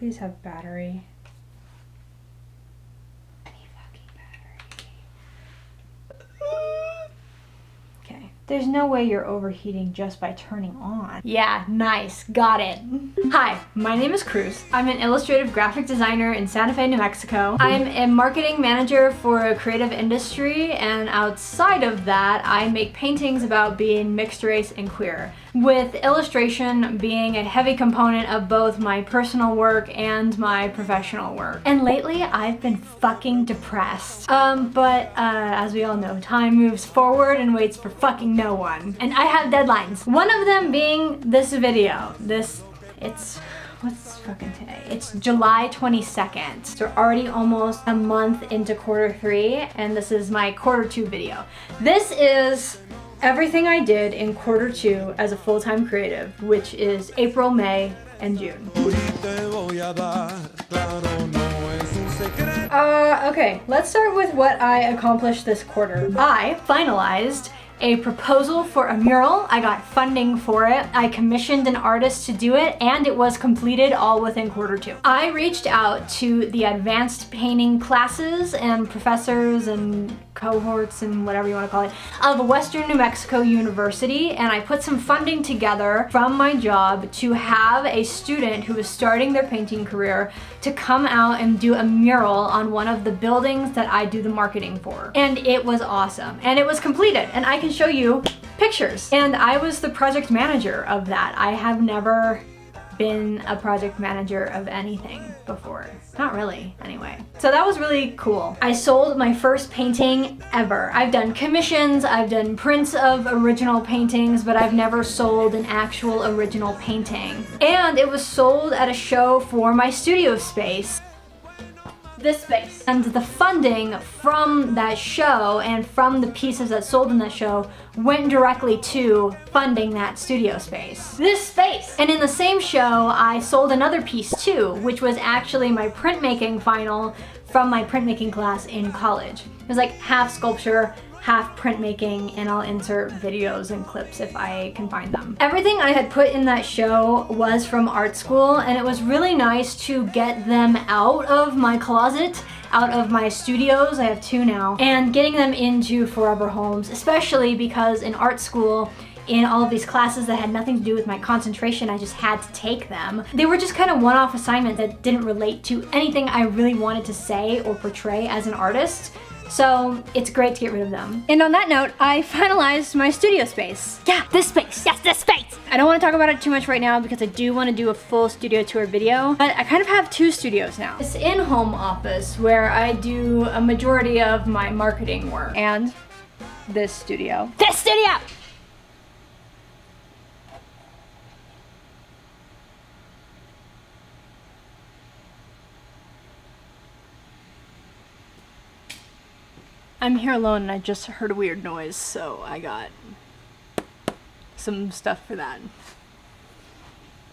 please have battery. Any fucking battery. Okay. There's no way you're overheating just by turning on. Yeah, nice. Got it. Hi, my name is CRUZ. I'm an illustrative graphic designer in Santa Fe, New Mexico. I'm a marketing manager for a creative industry, and outside of that, I make paintings about being mixed race and queer, with illustration being a heavy component of both my personal work and my professional work. And lately, I've been fucking depressed. But as we all know, time moves forward and waits for fucking no one. And I have deadlines. One of them being this video. What's fucking today? It's July 22nd. So we're already almost a month into Q3, and this is my Q2 video. This is everything I did in Q2 as a full-time creative, which is April, May, and June. Okay, let's start with what I accomplished this quarter. I finalized a proposal for a mural. I got funding for it. I commissioned an artist to do it, and it was completed all within Q2. I reached out to the advanced painting classes and professors and cohorts and whatever you want to call it of Western New Mexico University, and I put some funding together from my job to have a student who was starting their painting career to come out and do a mural on one of the buildings that I do the marketing for. And it was awesome. And it was completed, and I can show you pictures. And I was the project manager of that. I have never been a project manager of anything before. Not really, anyway. So that was really cool. I sold my first painting ever. I've done commissions, I've done prints of original paintings, but I've never sold an actual original painting. And it was sold at a show for my studio space. This space. And the funding from that show and from the pieces that sold in that show went directly to funding that studio space. This space! And in the same show, I sold another piece too, which was actually my printmaking final from my printmaking class in college. It was like half sculpture, half printmaking, and I'll insert videos and clips if I can find them. Everything I had put in that show was from art school, and it was really nice to get them out of my closet, out of my studios, I have 2 now, and getting them into forever homes, especially because in art school, in all of these classes that had nothing to do with my concentration, I just had to take them. They were just kind of one-off assignments that didn't relate to anything I really wanted to say or portray as an artist. So it's great to get rid of them. And on that note, I finalized my studio space. Yeah, this space. Yes, this space. I don't want to talk about it too much right now because I do want to do a full studio tour video, but I kind of have 2 studios now. This in-home office where I do a majority of my marketing work, and this studio. This studio! I'm here alone and I just heard a weird noise, so I got some stuff for that.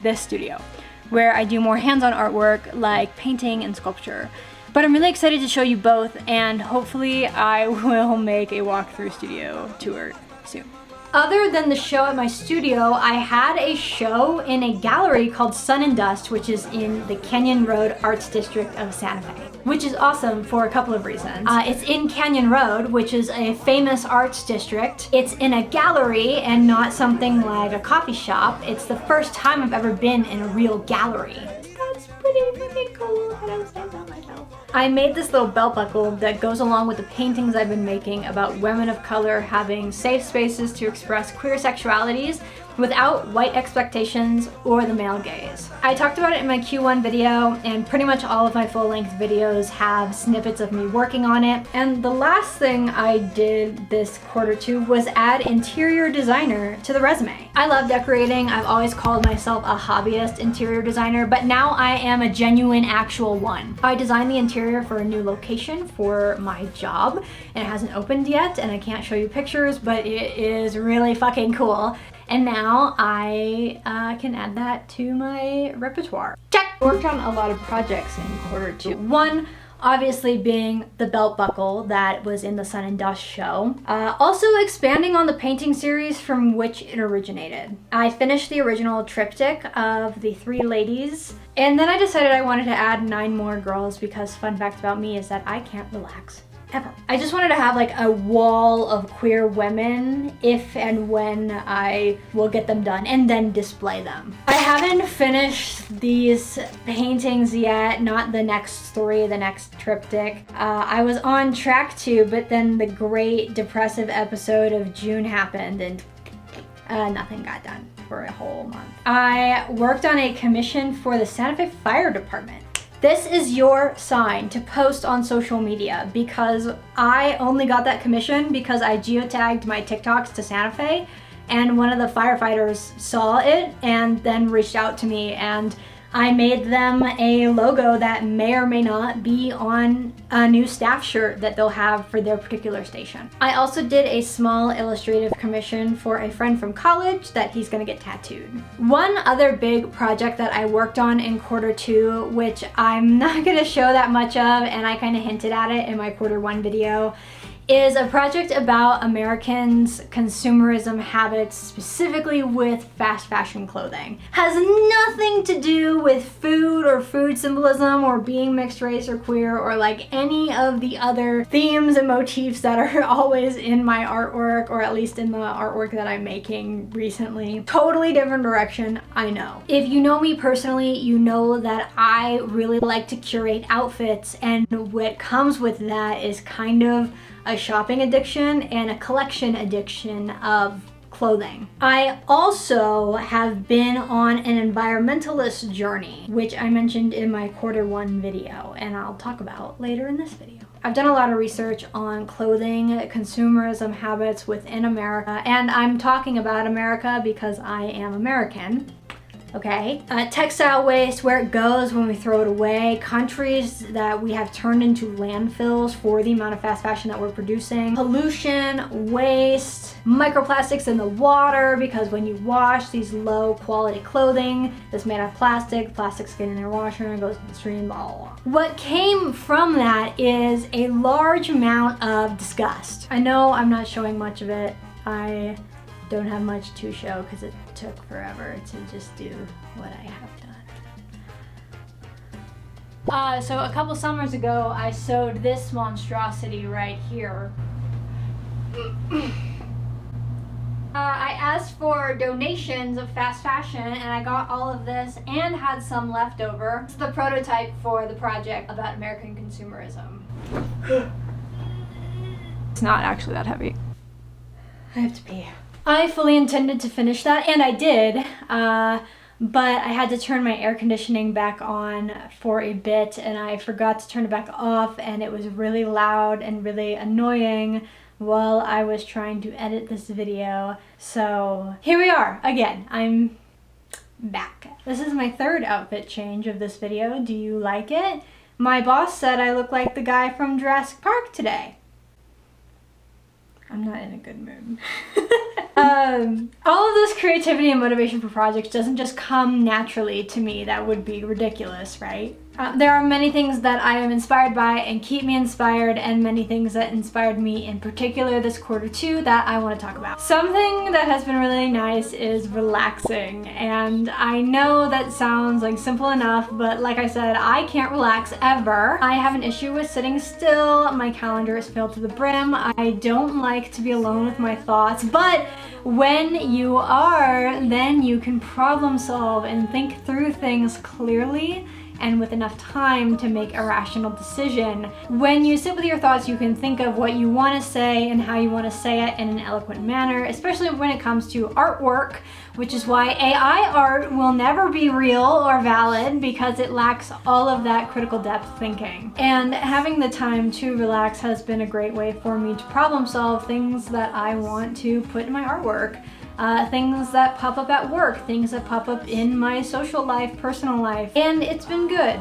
This studio, where I do more hands-on artwork like painting and sculpture. But I'm really excited to show you both, and hopefully I will make a walkthrough studio tour soon. Other than the show at my studio, I had a show in a gallery called Sun and Dust, which is in the Canyon Road Arts District of Santa Fe, which is awesome for a couple of reasons. It's in Canyon Road, which is a famous arts district. It's in a gallery and not something like a coffee shop. It's the first time I've ever been in a real gallery. That's pretty fucking cool. I don't stand on myself. I made this little belt buckle that goes along with the paintings I've been making about women of color having safe spaces to express queer sexualities without white expectations or the male gaze. I talked about it in my Q1 video, and pretty much all of my full-length videos have snippets of me working on it. And the last thing I did this Q2 was add interior designer to the resume. I love decorating. I've always called myself a hobbyist interior designer, but now I am a genuine actual one. I designed the interior for a new location for my job, and it hasn't opened yet, and I can't show you pictures, but it is really fucking cool. And now I can add that to my repertoire. Check! Worked on a lot of projects in Q2. One obviously being the belt buckle that was in the Sun and Dust show. Also expanding on the painting series from which it originated. I finished the original triptych of the 3 ladies, and then I decided I wanted to add 9 more girls because fun fact about me is that I can't relax. Ever. I just wanted to have like a wall of queer women if and when I will get them done and then display them. I haven't finished these paintings yet, not the next 3, the next triptych. I was on track to, but then the great depressive episode of June happened and nothing got done for a whole month. I worked on a commission for the Santa Fe Fire Department. This is your sign to post on social media because I only got that commission because I geotagged my TikToks to Santa Fe and one of the firefighters saw it and then reached out to me, and I made them a logo that may or may not be on a new staff shirt that they'll have for their particular station. I also did a small illustrative commission for a friend from college that he's gonna get tattooed. One other big project that I worked on in Q2, which I'm not gonna show that much of, and I kind of hinted at it in my Q1 video, is a project about Americans' consumerism habits, specifically with fast fashion clothing. Has nothing to do with food or food symbolism or being mixed race or queer or like any of the other themes and motifs that are always in my artwork, or at least in the artwork that I'm making recently. Totally different direction, I know. If you know me personally, you know that I really like to curate outfits, and what comes with that is kind of a shopping addiction and a collection addiction of clothing. I also have been on an environmentalist journey, which I mentioned in my Q1 video, and I'll talk about later in this video. I've done a lot of research on clothing, consumerism habits within America, and I'm talking about America because I am American. Okay, textile waste, where it goes when we throw it away, countries that we have turned into landfills for the amount of fast fashion that we're producing, pollution, waste, microplastics in the water, because when you wash these low quality clothing that's made out of plastic, plastics get in your washer and goes to the stream, blah, blah, blah. What came from that is a large amount of disgust. I know I'm not showing much of it. I don't have much to show because it took forever to just do what I have done. So a couple summers ago, I sewed this monstrosity right here. I asked for donations of fast fashion and I got all of this and had some left over. It's the prototype for the project about American consumerism. It's not actually that heavy. I have to pee. I fully intended to finish that, and I did, but I had to turn my air conditioning back on for a bit, and I forgot to turn it back off, and it was really loud and really annoying while I was trying to edit this video. So here we are again. I'm back. This is my 3rd outfit change of this video. Do you like it? My boss said I look like the guy from Jurassic Park today. I'm not in a good mood. All of this creativity and motivation for projects doesn't just come naturally to me. That would be ridiculous, right? There are many things that I am inspired by and keep me inspired, and many things that inspired me in particular this Q2 that I want to talk about. Something that has been really nice is relaxing, and I know that sounds like simple enough, but like I said, I can't relax ever. I have an issue with sitting still. My calendar is filled to the brim. I don't like to be alone with my thoughts, but when you are, then you can problem solve and think through things clearly and with enough time to make a rational decision. When you sit with your thoughts, you can think of what you want to say and how you want to say it in an eloquent manner, especially when it comes to artwork, which is why AI art will never be real or valid because it lacks all of that critical depth thinking. And having the time to relax has been a great way for me to problem solve things that I want to put in my artwork. Things that pop up at work, things that pop up in my social life, personal life, and it's been good.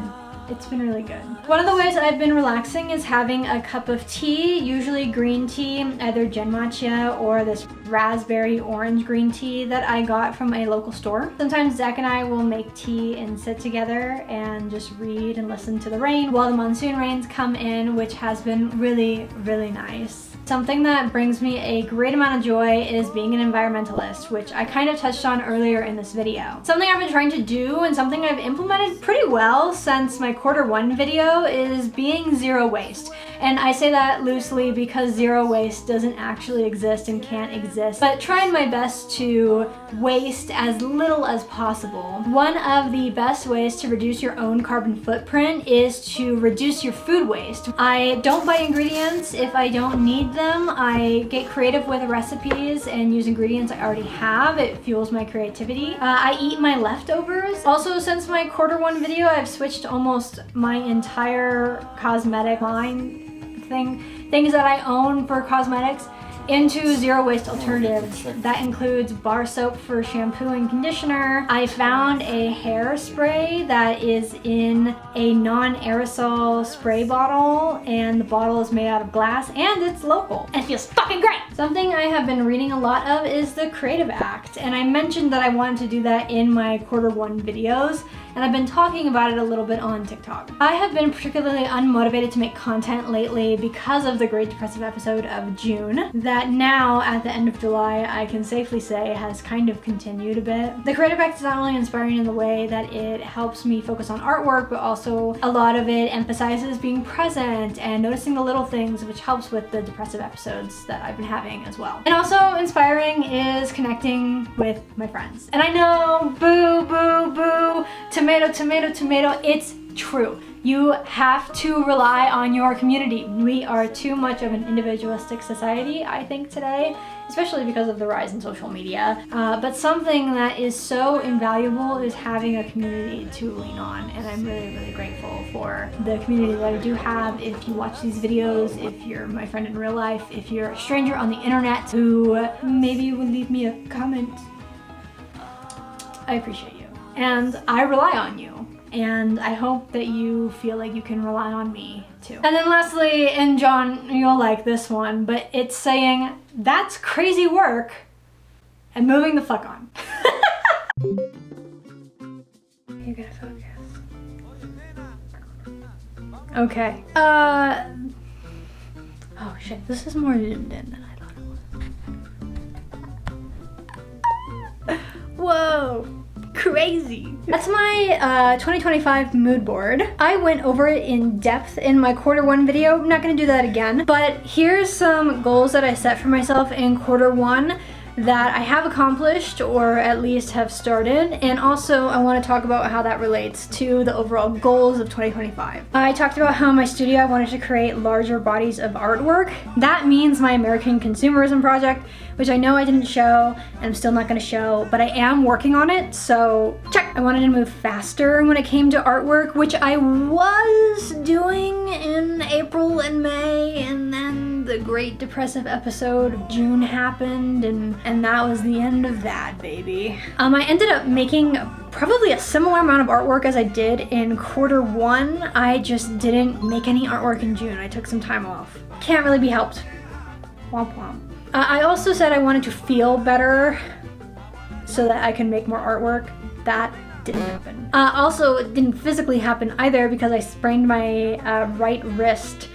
It's been really good. One of the ways I've been relaxing is having a cup of tea, usually green tea, either gen matcha or this raspberry orange green tea that I got from a local store. Sometimes Zach and I will make tea and sit together and just read and listen to the rain while the monsoon rains come in, which has been really, really nice. Something that brings me a great amount of joy is being an environmentalist, which I kind of touched on earlier in this video. Something I've been trying to do and something I've implemented pretty well since my Q1 video is being zero waste. And I say that loosely because zero waste doesn't actually exist and can't exist, but trying my best to waste as little as possible. One of the best ways to reduce your own carbon footprint is to reduce your food waste. I don't buy ingredients if I don't need them. I get creative with recipes and use ingredients I already have. It fuels my creativity. I eat my leftovers. Also, since my Q1 video, I've switched almost my entire cosmetic line things that I own for cosmetics into zero waste alternatives. That includes bar soap for shampoo and conditioner. I found a hairspray that is in a non-aerosol spray bottle, and the bottle is made out of glass and it's local and it feels fucking great. Something I have been reading a lot of is the Creative Act, and I mentioned that I wanted to do that in my Q1 videos, and I've been talking about it a little bit on TikTok. I have been particularly unmotivated to make content lately because of the Great Depressive episode of June that now at the end of July I can safely say has kind of continued a bit. The Creative Act is not only inspiring in the way that it helps me focus on artwork, but also a lot of it emphasizes being present and noticing the little things, which helps with the depressive episodes that I've been having as well. And also inspiring is connecting with my friends. And I know, boo, boo, boo, tomato, tomato, tomato, it's true. You have to rely on your community. We are too much of an individualistic society, I think, today, especially because of the rise in social media. But something that is so invaluable is having a community to lean on, and I'm really, really grateful for the community that I do have. If you watch these videos, if you're my friend in real life, if you're a stranger on the internet who maybe would leave me a comment, I appreciate you. And I rely on you. And I hope that you feel like you can rely on me too. And then lastly, and John, you'll like this one, but it's saying, that's crazy work, and moving the fuck on. You're gonna focus. Okay. Oh shit, this is more zoomed in than I thought it was. Whoa. Crazy. That's my 2025 mood board. I went over it in depth in my Q1 video. I'm not gonna do that again, but here's some goals that I set for myself in Q1 that I have accomplished or at least have started, and also I want to talk about how that relates to the overall goals of 2025. I talked about how in my studio I wanted to create larger bodies of artwork. That means my American consumerism project, which I know I didn't show and I'm still not going to show, but I am working on it, so check. I wanted to move faster when it came to artwork, which I was doing in April and May, and then the Great Depressive episode of June happened, and that was the end of that, baby. I ended up making probably a similar amount of artwork as I did in Q1. I just didn't make any artwork in June. I took some time off. Can't really be helped. Womp womp. I also said I wanted to feel better so that I can make more artwork. That didn't happen. Also, it didn't physically happen either because I sprained my right wrist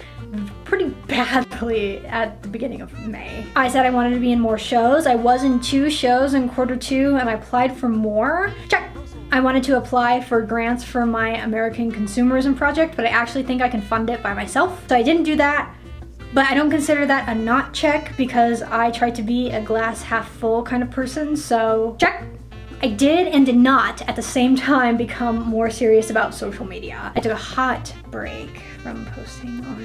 pretty badly at the beginning of May. I said I wanted to be in more shows. I was in 2 shows in Q2 and I applied for more. Check. I wanted to apply for grants for my American consumerism project, but I actually think I can fund it by myself. So I didn't do that, but I don't consider that a not check because I tried to be a glass half full kind of person, so check. I did and did not at the same time become more serious about social media. I took a hot break from posting on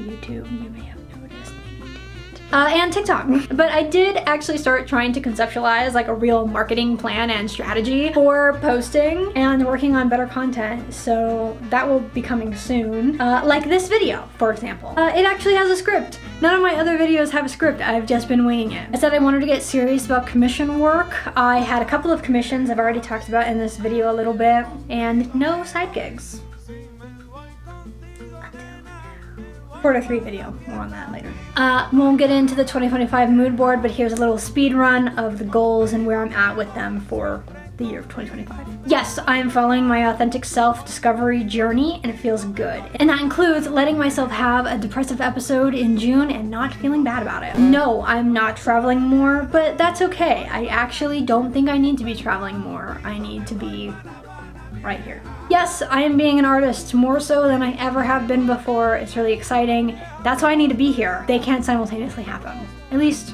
YouTube. You may have noticed, maybe you didn't. And TikTok. But I did actually start trying to conceptualize like a real marketing plan and strategy for posting and working on better content. So that will be coming soon. Like this video, for example. It actually has a script. None of my other videos have a script. I've just been winging it. I said I wanted to get serious about commission work. I had a couple of commissions I've already talked about in this video a little bit, and no side gigs. quarter 3 video. More on that later. Won't get into the 2025 mood board, but here's a little speed run of the goals and where I'm at with them for the year of 2025. Yes, I am following my authentic self-discovery journey and it feels good. And that includes letting myself have a depressive episode in June and not feeling bad about it. No, I'm not traveling more, but that's okay. I actually don't think I need to be traveling more. I need to be right here. Yes, I am being an artist more so than I ever have been before. It's really exciting. That's why I need to be here. They can't simultaneously happen. At least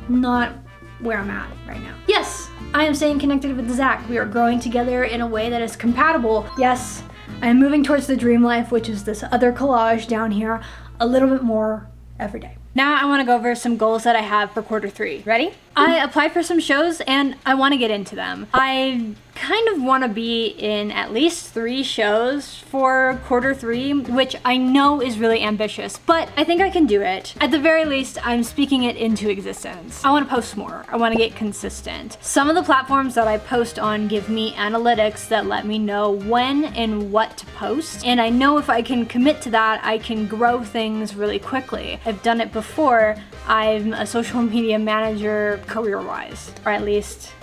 not where I'm at right now. Yes, I am staying connected with Zach. We are growing together in a way that is compatible. Yes, I am moving towards the dream life, which is this other collage down here, a little bit more every day. Now I want to go over some goals that I have for quarter 3. Ready? I applied for some shows and I want to get into them. I kind of want to be in at least 3 shows for quarter 3, which I know is really ambitious, but I think I can do it. At the very least, I'm speaking it into existence. I want to post more. I want to get consistent. Some of the platforms that I post on give me analytics that let me know when and what to post, and I know if I can commit to that, I can grow things really quickly. I've done it before. I'm a social media manager career-wise, or at least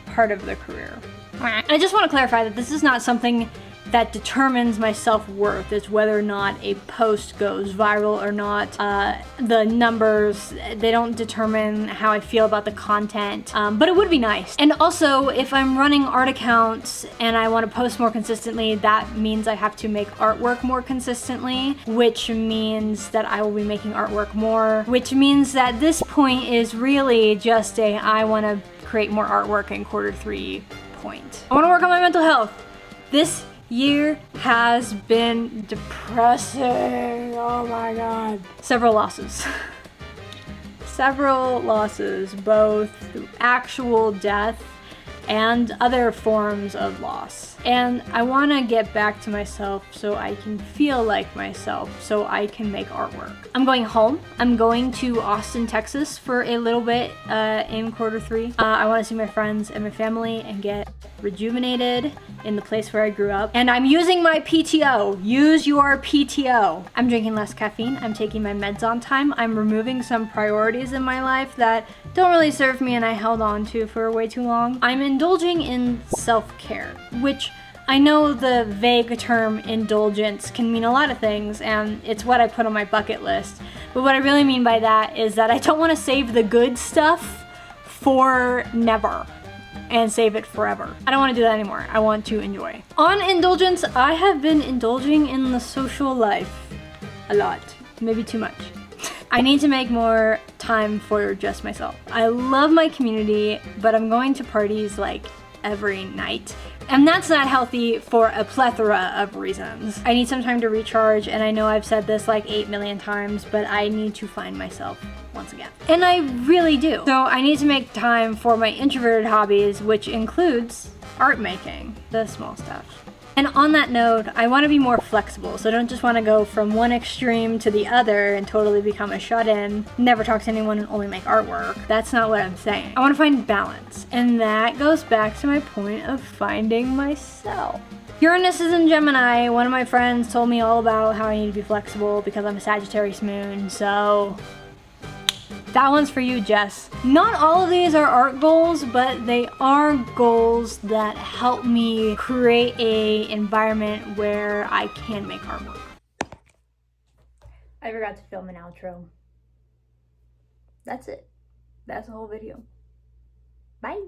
part of the career. I just want to clarify that this is not something that determines my self-worth. It's whether or not a post goes viral or not. The numbers, they don't determine how I feel about the content, but it would be nice. And also, if I'm running art accounts and I want to post more consistently, that means I have to make artwork more consistently, which means that I will be making artwork more, which means that this point is really just a I want to create more artwork in quarter 3 point. I want to work on my mental health. This year has been depressing. Oh my god. Several losses. Several losses, both actual death and other forms of loss. And I want to get back to myself so I can feel like myself, so I can make artwork. I'm going home. I'm going to Austin, Texas for a little bit in quarter 3. I want to see my friends and my family and get rejuvenated in the place where I grew up. And I'm using my PTO. Use your PTO. I'm drinking less caffeine. I'm taking my meds on time. I'm removing some priorities in my life that don't really serve me and I held on to for way too long. I'm indulging in self-care, which I know the vague term indulgence can mean a lot of things, and it's what I put on my bucket list. But what I really mean by that is that I don't want to save the good stuff for never and save it forever. I don't want to do that anymore. I want to enjoy. On indulgence, I have been indulging in the social life a lot, maybe too much. I need to make more time for just myself. I love my community, but I'm going to parties like every night. And that's not healthy for a plethora of reasons. I need some time to recharge, and I know I've said this like 8 million times, but I need to find myself once again. And I really do. So I need to make time for my introverted hobbies, which includes art making, the small stuff. And on that note, I want to be more flexible, so I don't just want to go from one extreme to the other and totally become a shut-in, never talk to anyone and only make artwork. That's not what I'm saying. I want to find balance, and that goes back to my point of finding myself. Uranus is in Gemini. One of my friends told me all about how I need to be flexible because I'm a Sagittarius moon, so that one's for you, Jess. Not all of these are art goals, but they are goals that help me create an environment where I can make artwork. I forgot to film an outro. That's it. That's the whole video. Bye.